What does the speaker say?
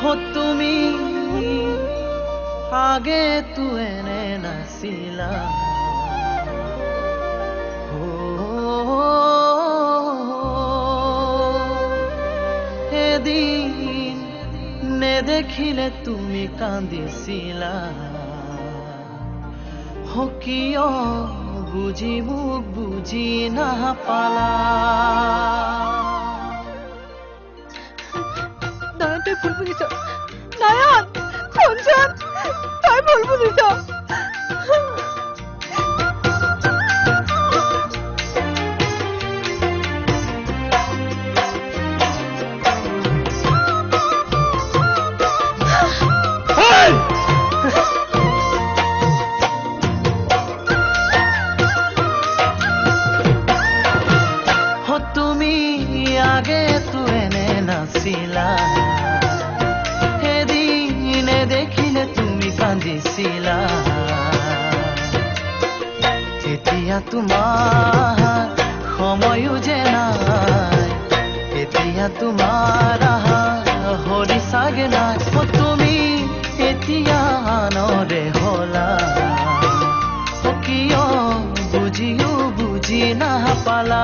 हो তুমি आगे तू एने नासिला हो এদিন নেদেখিলে তুমি কান্দিছিলা हो কিয় বুজি মোক বুজি নাপালা নয়ন তুই ভুল বুঝিস নয়ন শুনছন তুই ভুল বুঝিস आगे तू एने नासिला एदिने देखिले तुमी कांदिसिला एतिया तुमार समयो जे नाई एतिया तुमार हरि सागे नाई ओ तुमी एतिया आनरे होला ओ कियो बुझियो बुझि नापाला